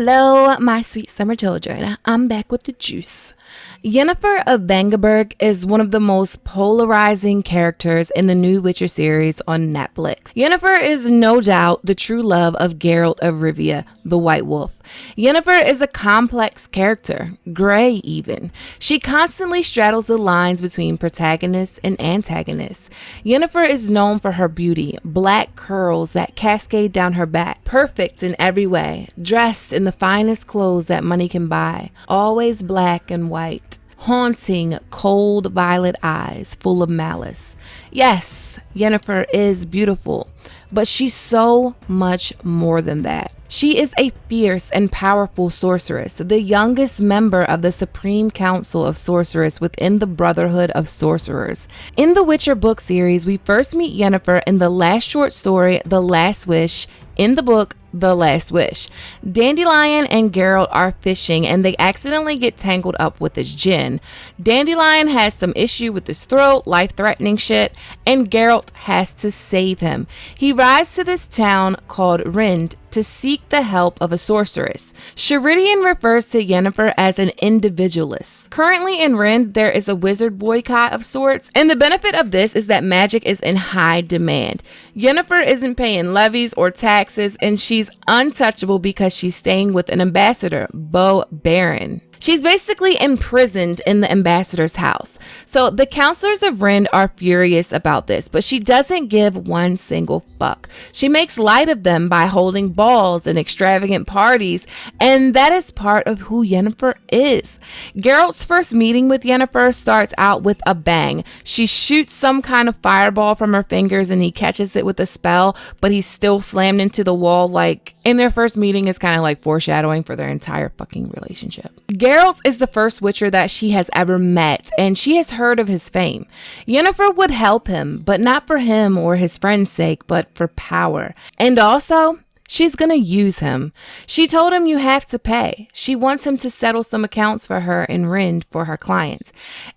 Hello, my sweet summer children. I'm back with the juice. Yennefer of Vengerberg is one of the most polarizing characters in the new Witcher series on Netflix. Yennefer is no doubt the true love of Geralt of Rivia, the White Wolf. Yennefer is a complex character, gray even. She constantly straddles the lines between protagonists and antagonists. Yennefer is known for her beauty, black curls that cascade down her back, perfect in every way, dressed in the finest clothes that money can buy, always black and white, haunting, cold violet eyes full of malice. Yes, Yennefer is beautiful, but she's so much more than that. She is a fierce and powerful sorceress, the youngest member of the Supreme Council of Sorcerers within the Brotherhood of Sorcerers. In the Witcher book series, we first meet Yennefer in the last short story, The Last Wish, in the book, The Last Wish. Dandelion and Geralt are fishing and they accidentally get tangled up with this djinn. Dandelion has some issue with his throat, life-threatening shit, and Geralt has to save him. He rides to this town called Rind to seek the help of a sorceress. Sheridian refers to Yennefer as an individualist. Currently in Rind, there is a wizard boycott of sorts, and the benefit of this is that magic is in high demand. Yennefer isn't paying levies or taxes, and she's untouchable because she's staying with an ambassador, Bo Baron. She's basically imprisoned in the ambassador's house. So the counselors of Rind are furious about this, but she doesn't give one single fuck. She makes light of them by holding balls and extravagant parties, and that is part of who Yennefer is. Geralt's first meeting with Yennefer starts out with a bang. She shoots some kind of fireball from her fingers and he catches it with a spell, but he's still slammed into the wall. Like, in their first meeting is kind of like foreshadowing for their entire fucking relationship. Geralt is the first Witcher that she has ever met, and she has heard of his fame. Yennefer would help him, but not for him or his friend's sake, but for power. And also, she's gonna use him. She told him you have to pay. She wants him to settle some accounts for her in Rind for her clients.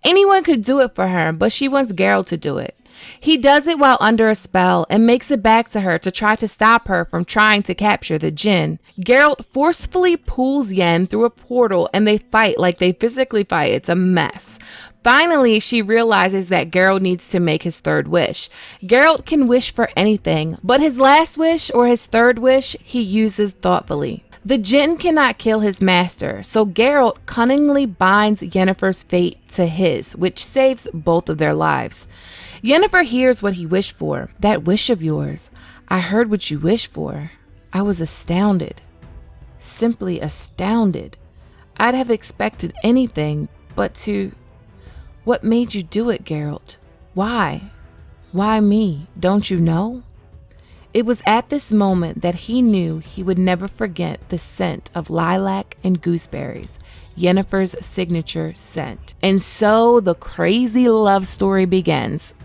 Anyone could do it for her, but she wants Geralt to do it. He does it while under a spell and makes it back to her to try to stop her from trying to capture the djinn. Geralt forcefully pulls Yen through a portal and they fight like they physically fight. It's a mess. Finally, she realizes that Geralt needs to make his third wish. Geralt can wish for anything, but his last wish or his third wish he uses thoughtfully. The djinn cannot kill his master, so Geralt cunningly binds Yennefer's fate to his, which saves both of their lives. Yennefer hears what he wished for. That wish of yours. I heard what you wished for. I was astounded. Simply astounded. I'd have expected anything but to... What made you do it, Geralt? Why? Why me? Don't you know? It was at this moment that he knew he would never forget the scent of lilac and gooseberries, Yennefer's signature scent. And so the crazy love story begins.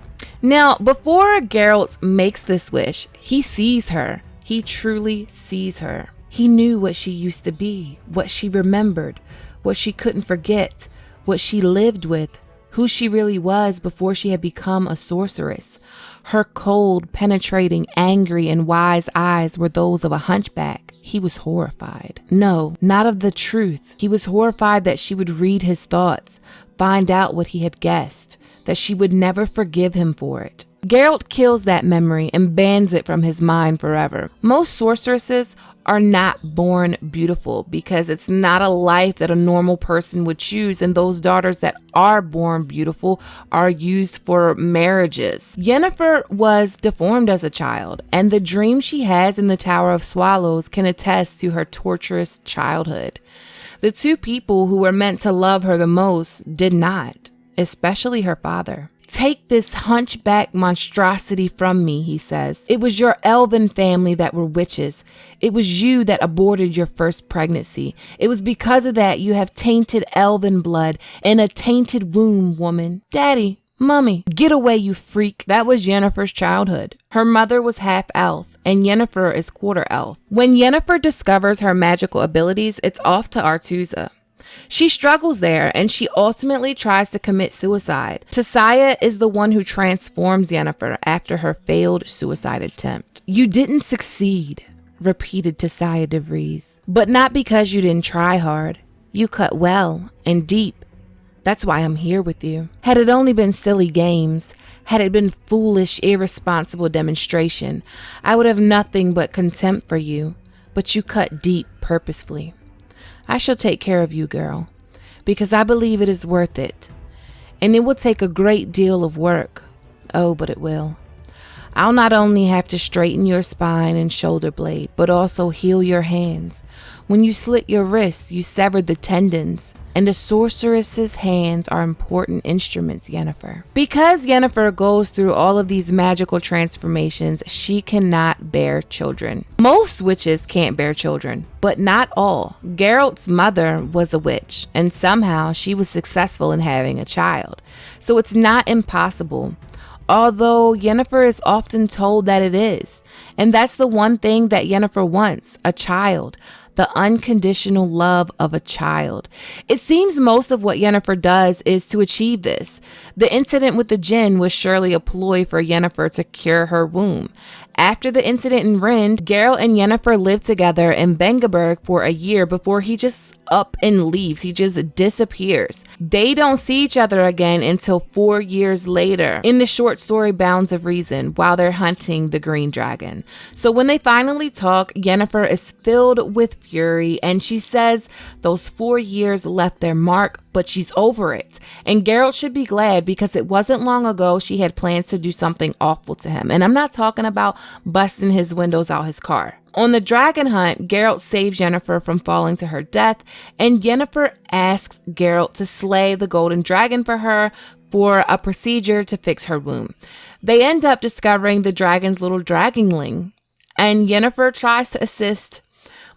Now, before Geralt makes this wish, he sees her. He truly sees her. He knew what she used to be, what she remembered, what she couldn't forget, what she lived with, who she really was before she had become a sorceress. Her cold, penetrating, angry, and wise eyes were those of a hunchback. He was horrified. No, not of the truth. He was horrified that she would read his thoughts, find out what he had guessed, that she would never forgive him for it. Geralt kills that memory and bans it from his mind forever. Most sorceresses are not born beautiful because it's not a life that a normal person would choose, and those daughters that are born beautiful are used for marriages. Yennefer was deformed as a child, and the dream she has in the Tower of Swallows can attest to her torturous childhood. The two people who were meant to love her the most did not, especially her father. Take this hunchback monstrosity from me, he says. It was your elven family that were witches. It was you that aborted your first pregnancy. It was because of that you have tainted elven blood and a tainted womb, woman. Daddy, Mummy, get away, you freak. That was Yennefer's childhood. Her mother was half elf, and Yennefer is quarter elf. When Yennefer discovers her magical abilities, it's off to Artusa. She struggles there, and she ultimately tries to commit suicide. Tissaia is the one who transforms Yennefer after her failed suicide attempt. You didn't succeed. repeated Tissaia de Vries. But not because you didn't try hard. You cut well and deep. That's why I'm here with you. Had it only been silly games, had it been foolish, irresponsible demonstration, I would have nothing but contempt for you. But you cut deep purposefully. I shall take care of you, girl, because I believe it is worth it. And it will take a great deal of work. Oh, but it will. I'll not only have to straighten your spine and shoulder blade, but also heal your hands. When you slit your wrists, you severed the tendons. And a sorceress's hands are important instruments, Yennefer. Because Yennefer goes through all of these magical transformations, she cannot bear children. Most witches can't bear children, but not all. Geralt's mother was a witch, and somehow she was successful in having a child. So it's not impossible. Although Yennefer is often told that it is. And that's the one thing that Yennefer wants, a child. The unconditional love of a child. It seems most of what Yennefer does is to achieve this. The incident with the djinn was surely a ploy for Yennefer to cure her womb. After the incident in Rind, Geralt and Yennefer lived together in Vengerberg for a year before he just up and leaves. He just disappears. They don't see each other again until 4 years later in the short story Bounds of Reason while they're hunting the green dragon. So when they finally talk, Yennefer is filled with fury and she says those 4 years left their mark, but she's over it. And Geralt should be glad because it wasn't long ago she had plans to do something awful to him. And I'm not talking about busting his windows out his car. On the dragon hunt, Geralt saves Yennefer from falling to her death, and Yennefer asks Geralt to slay the golden dragon for her for a procedure to fix her wound. They end up discovering the dragon's little dragonling, and Yennefer tries to assist.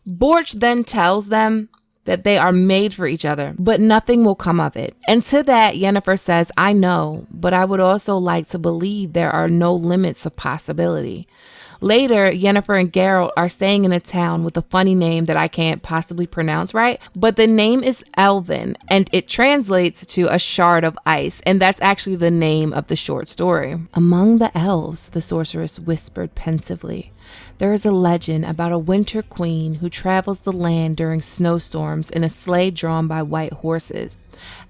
Borch then tells them that they are made for each other, but nothing will come of it. And to that, Yennefer says, I know, but I would also like to believe there are no limits of possibility. Later, Yennefer and Geralt are staying in a town with a funny name that I can't possibly pronounce right, but the name is Elven, and it translates to a shard of ice, and that's actually the name of the short story. Among the elves, the sorceress whispered pensively, there is a legend about a winter queen who travels the land during snowstorms in a sleigh drawn by white horses.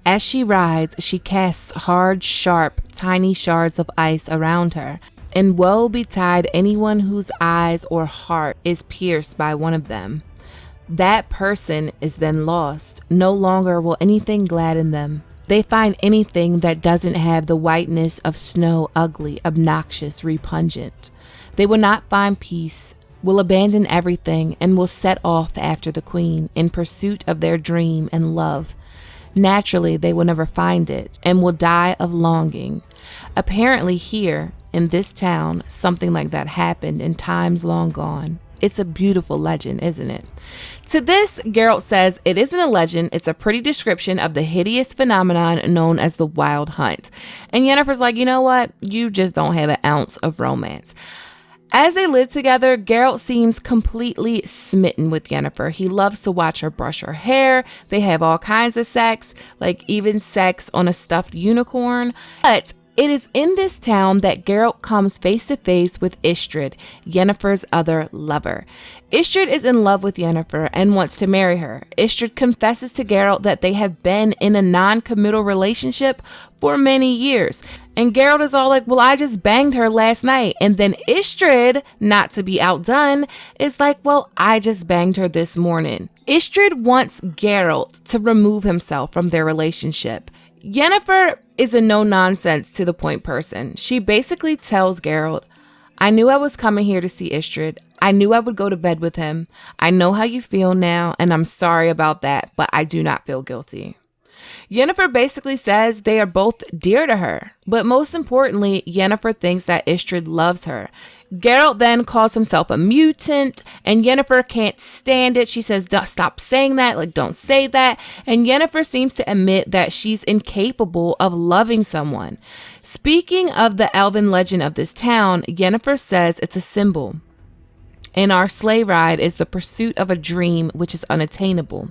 As she rides, she casts hard, sharp, tiny shards of ice around her, and woe betide anyone whose eyes or heart is pierced by one of them. That person is then lost. No longer will anything gladden them. They find anything that doesn't have the whiteness of snow ugly, obnoxious, repugnant. They will not find peace, will abandon everything, and will set off after the queen in pursuit of their dream and love. Naturally, they will never find it and will die of longing. Apparently here, in this town, something like that happened in times long gone. It's a beautiful legend, isn't it? To this, Geralt says it isn't a legend, it's a pretty description of the hideous phenomenon known as the Wild Hunt. And Yennefer's like, you know what? You just don't have an ounce of romance. As they live together, Geralt seems completely smitten with Yennefer. He loves to watch her brush her hair. They have all kinds of sex, like even sex on a stuffed unicorn. But it is in this town that Geralt comes face to face with Istredd, Yennefer's other lover. Istredd is in love with Yennefer and wants to marry her. Istredd confesses to Geralt that they have been in a non-committal relationship for many years. And Geralt is all like, well, I just banged her last night. And then Istredd, not to be outdone, is like, well, I just banged her this morning. Istredd wants Geralt to remove himself from their relationship. Yennefer is a no-nonsense, to-the-point person. She basically tells Geralt, I knew I was coming here to see Istredd. I knew I would go to bed with him. I know how you feel now, and I'm sorry about that, but I do not feel guilty. Yennefer basically says they are both dear to her, but most importantly, Yennefer thinks that Istredd loves her. Geralt then calls himself a mutant, and Yennefer can't stand it. She says, stop saying that, like, don't say that. And Yennefer seems to admit that she's incapable of loving someone. Speaking of the elven legend of this town, Yennefer says it's a symbol. In our sleigh ride is the pursuit of a dream which is unattainable.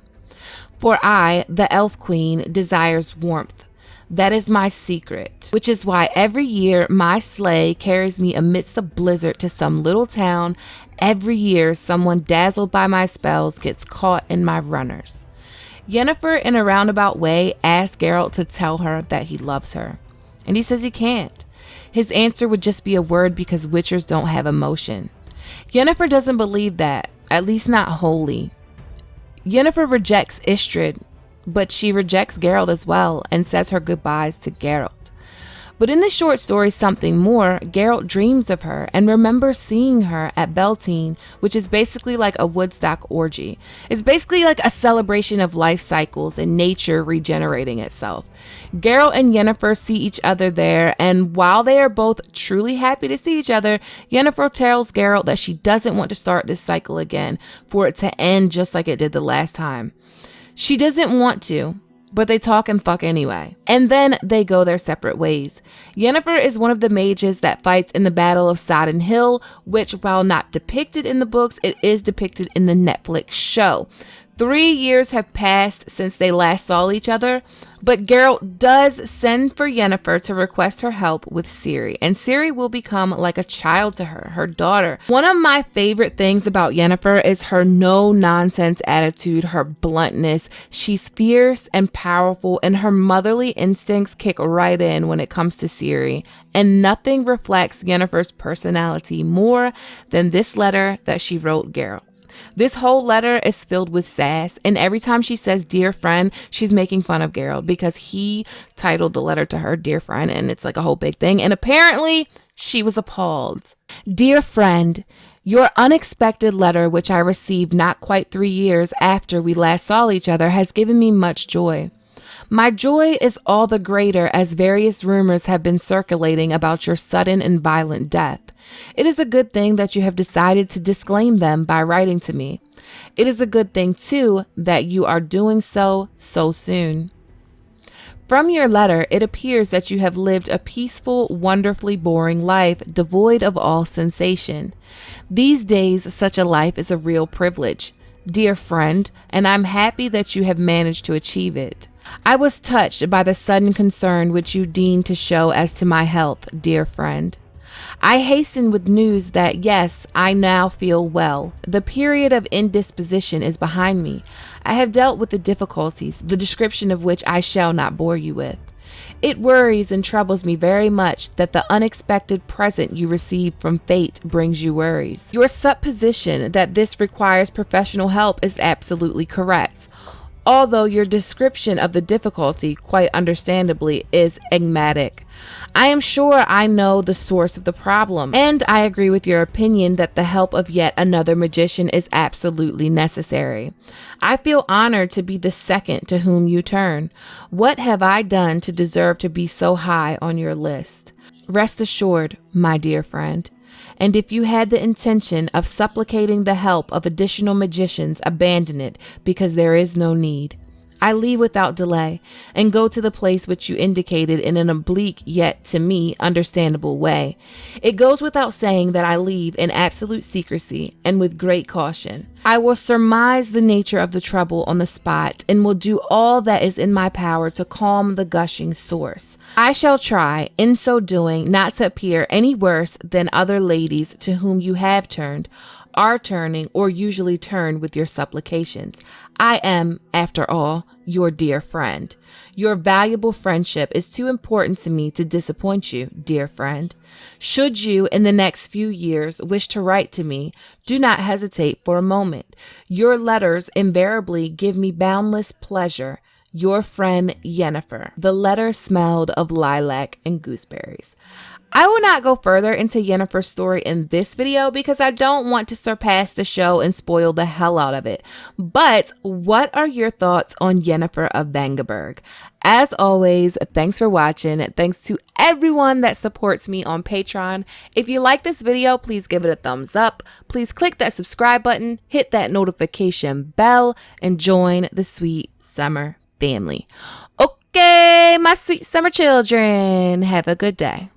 For I, the elf queen, desires warmth. That is my secret, which is why every year my sleigh carries me amidst a blizzard to some little town. Every year someone dazzled by my spells gets caught in my runners. Yennefer, in a roundabout way, asks Geralt to tell her that he loves her, and he says he can't. His answer would just be a word because witchers don't have emotion. Yennefer doesn't believe that, at least not wholly. Yennefer rejects Istrid, but she rejects Geralt as well and says her goodbyes to Geralt. But in the short story Something More, Geralt dreams of her and remembers seeing her at Beltane, which is basically like a Woodstock orgy. It's basically like a celebration of life cycles and nature regenerating itself. Geralt and Yennefer see each other there, and while they are both truly happy to see each other, Yennefer tells Geralt that she doesn't want to start this cycle again, for it to end just like it did the last time. She doesn't want to, but they talk and fuck anyway. And then they go their separate ways. Yennefer is one of the mages that fights in the Battle of Sodden Hill, which, while not depicted in the books, it is depicted in the Netflix show. 3 years have passed since they last saw each other, but Geralt does send for Yennefer to request her help with Ciri, and Ciri will become like a child to her, her daughter. One of my favorite things about Yennefer is her no-nonsense attitude, her bluntness. She's fierce and powerful, and her motherly instincts kick right in when it comes to Ciri, and nothing reflects Yennefer's personality more than this letter that she wrote Geralt. This whole letter is filled with sass, and every time she says dear friend, she's making fun of Geralt because he titled the letter to her dear friend, and it's like a whole big thing, and apparently she was appalled. Dear friend, your unexpected letter, which I received not quite 3 years after we last saw each other, has given me much joy. My joy is all the greater as various rumors have been circulating about your sudden and violent death. It is a good thing that you have decided to disclaim them by writing to me. It is a good thing, too, that you are doing so soon. From your letter, it appears that you have lived a peaceful, wonderfully boring life, devoid of all sensation. These days, such a life is a real privilege, dear friend, and I'm happy that you have managed to achieve it. I was touched by the sudden concern which you deigned to show as to my health, dear friend. I hasten with news that, yes, I now feel well. The period of indisposition is behind me. I have dealt with the difficulties, the description of which I shall not bore you with. It worries and troubles me very much that the unexpected present you receive from fate brings you worries. Your supposition that this requires professional help is absolutely correct, although your description of the difficulty, quite understandably, is enigmatic. I am sure I know the source of the problem, and I agree with your opinion that the help of yet another magician is absolutely necessary. I feel honored to be the second to whom you turn. What have I done to deserve to be so high on your list? Rest assured, my dear friend, and if you had the intention of supplicating the help of additional magicians, abandon it, because there is no need. I leave without delay and go to the place which you indicated in an oblique yet, to me, understandable way. It goes without saying that I leave in absolute secrecy and with great caution. I will surmise the nature of the trouble on the spot and will do all that is in my power to calm the gushing source. I shall try, in so doing, not to appear any worse than other ladies to whom you have turned, are turning, or usually turn with your supplications. I am, after all, your dear friend. Your valuable friendship is too important to me to disappoint you, dear friend. Should you, in the next few years, wish to write to me, do not hesitate for a moment. Your letters invariably give me boundless pleasure. Your friend, Yennefer. The letter smelled of lilac and gooseberries. I will not go further into Yennefer's story in this video because I don't want to surpass the show and spoil the hell out of it. But what are your thoughts on Yennefer of Vengerberg? As always, thanks for watching. Thanks to everyone that supports me on Patreon. If you like this video, please give it a thumbs up. Please click that subscribe button, hit that notification bell, and join the sweet summer family. Okay, my sweet summer children, have a good day.